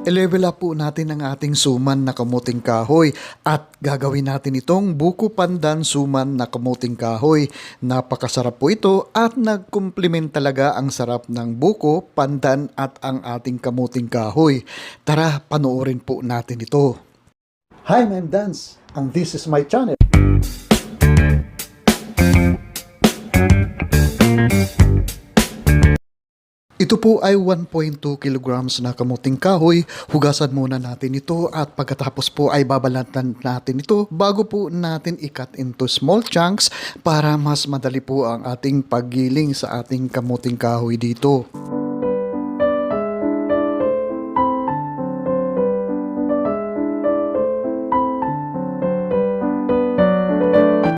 I-level up po natin ang ating suman na kamuting kahoy at gagawin natin itong buko pandan suman na kamuting kahoy. Napakasarap po ito at nagkumplement talaga ang sarap ng buko, pandan at ang ating kamuting kahoy. Tara, panoorin po natin ito. Hi, I'm Dance and this is my channel. Ito po ay 1.2 kilograms na kamuting kahoy. Hugasan muna natin ito at pagkatapos po ay babalatan natin ito bago po natin i-cut into small chunks para mas madali po ang ating paggiling sa ating kamuting kahoy dito.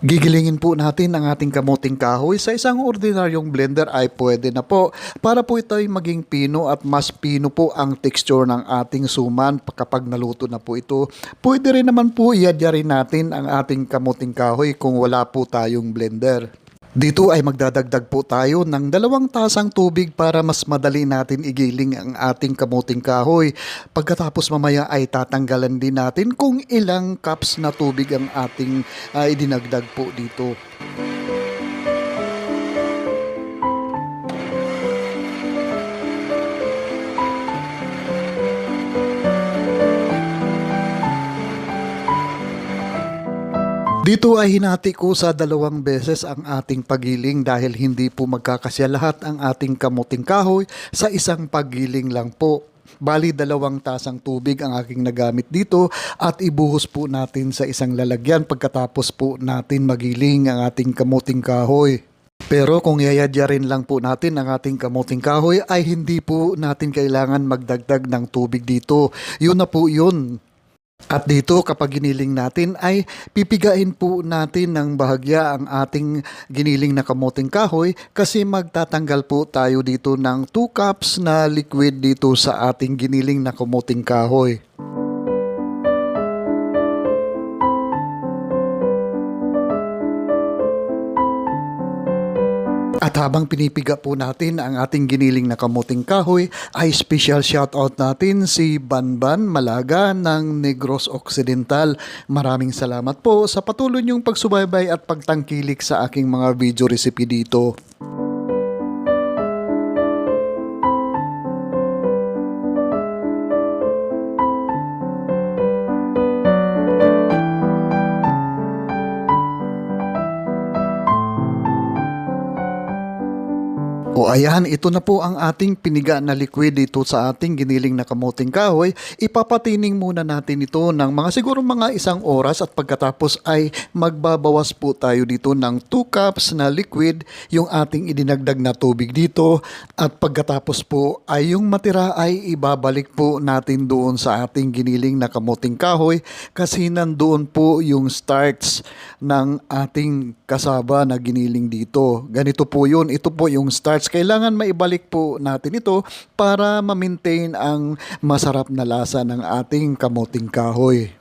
Gigilingin po natin ang ating kamuting kahoy sa isang ordinaryong blender ay pwede na po para po ito ay maging pino at mas pino po ang texture ng ating suman kapag naluto na po ito. Pwede rin naman po iadya rin natin ang ating kamuting kahoy kung wala po tayong blender. Dito ay magdadagdag po tayo ng 2 tasang tubig para mas madali natin igiling ang ating kamuting kahoy. Pagkatapos mamaya ay tatanggalan din natin kung ilang cups na tubig ang ating idinagdag po dito. Dito ay hinati ko sa 2 beses ang ating pagiling dahil hindi po magkakasya lahat ang ating kamuting kahoy sa isang pagiling lang po. Bali 2 tasang tubig ang aking nagamit dito at ibuhos po natin sa isang lalagyan pagkatapos po natin magiling ang ating kamuting kahoy. Pero kung yayadya rin lang po natin ang ating kamuting kahoy ay hindi po natin kailangan magdagdag ng tubig dito. Yun na po yun. At dito kapag giniling natin ay pipigain po natin ng bahagya ang ating giniling na kamuting kahoy kasi magtatanggal po tayo dito ng 2 cups na liquid dito sa ating giniling na kamuting kahoy. At habang pinipiga po natin ang ating giniling na kamuting kahoy, ay special shoutout natin si Banban Malaga ng Negros Occidental. Maraming salamat po sa patuloy niyong pagsubaybay at pagtangkilik sa aking mga video recipe dito. O ayan, ito na po ang ating piniga na liquid dito sa ating giniling na kamuting kahoy. Ipapatining muna natin ito ng siguro mga 1 oras at pagkatapos ay magbabawas po tayo dito ng 2 cups na liquid yung ating idinagdag na tubig dito. At pagkatapos po ay yung matira ay ibabalik po natin doon sa ating giniling na kamuting kahoy kasi nandoon po yung starch ng ating kasaba na giniling dito. Ganito po yun. Ito po yung starch. Kailangan maibalik po natin ito para ma-maintain ang masarap na lasa ng ating kamuting kahoy.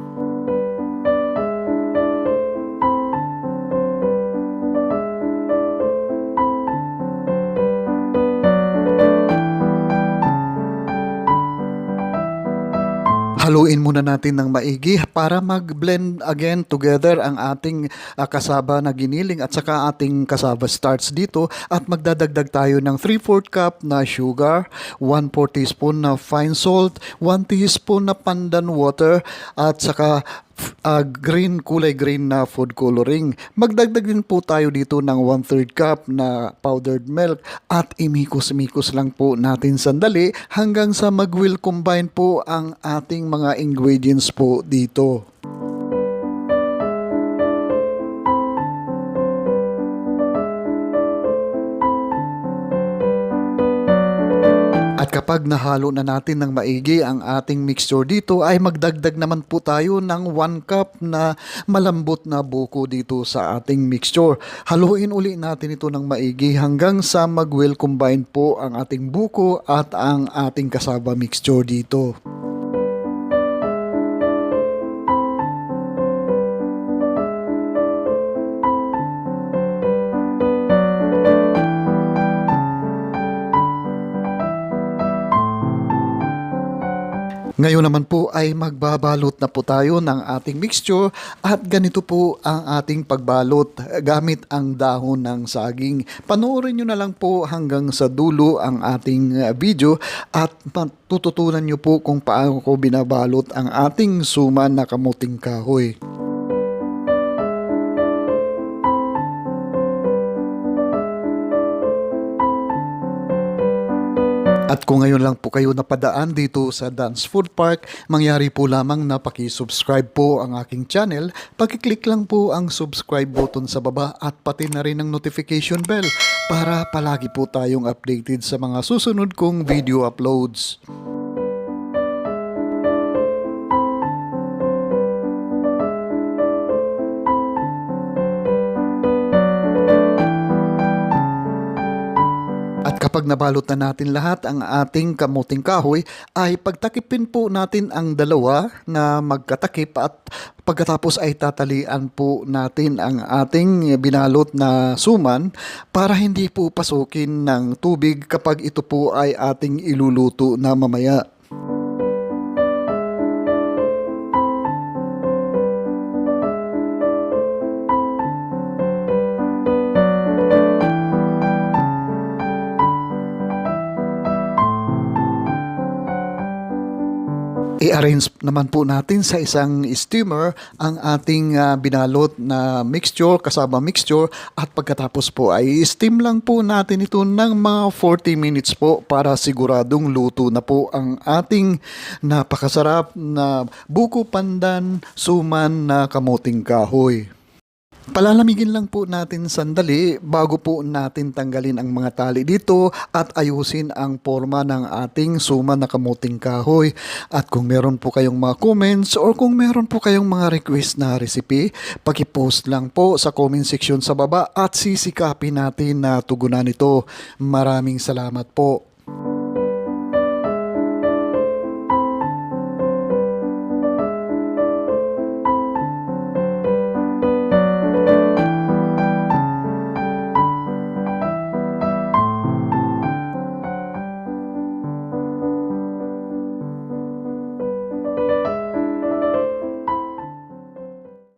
Haluin muna natin ng maigi para mag-blend again together ang ating kasaba na giniling at saka ating kasaba starch dito at magdadagdag tayo ng 3/4 cup na sugar, 1/4 teaspoon na fine salt, 1 teaspoon na pandan water at saka kulay green na food coloring. Magdagdag din po tayo dito ng 1/3 cup na powdered milk at imikos-mikos lang po natin sandali hanggang sa mag-will combine po ang ating mga ingredients po dito. At kapag nahalo na natin ng maigi ang ating mixture dito ay magdagdag naman po tayo ng 1 cup na malambot na buko dito sa ating mixture. Haluin uli natin ito ng maigi hanggang sa mag-well combine po ang ating buko at ang ating kasaba mixture dito. Ngayon naman po ay magbabalot na po tayo ng ating mixture at ganito po ang ating pagbalot gamit ang dahon ng saging. Panoorin nyo na lang po hanggang sa dulo ang ating video at matututunan nyo po kung paano ko binabalot ang ating suman na kamuting kahoy. At kung ngayon lang po kayo napadaan dito sa Dan's Food Park, mangyari po lamang na paki-subscribe po ang aking channel. Paki-click lang po ang subscribe button sa baba at pati na rin ang notification bell para palagi po tayong updated sa mga susunod kong video uploads. At kapag nabalot na natin lahat ang ating kamuting kahoy, ay pagtakipin po natin ang dalawa na magkatakip at pagkatapos ay tatalian po natin ang ating binalot na suman para hindi po pasukin ng tubig kapag ito po ay ating iluluto na mamaya. I-arrange naman po natin sa isang steamer ang ating binalot na mixture, kasama mixture, at pagkatapos po ay steam lang po natin ito ng mga 40 minutes po para siguradong luto na po ang ating napakasarap na buko pandan suman na kamuting kahoy. Palalamigin lang po natin sandali bago po natin tanggalin ang mga tali dito at ayusin ang forma ng ating suman na kamuting kahoy. At kung meron po kayong mga comments or kung meron po kayong mga request na recipe, paki-post lang po sa comment section sa baba at sisikapin natin na tugunan ito. Maraming salamat po.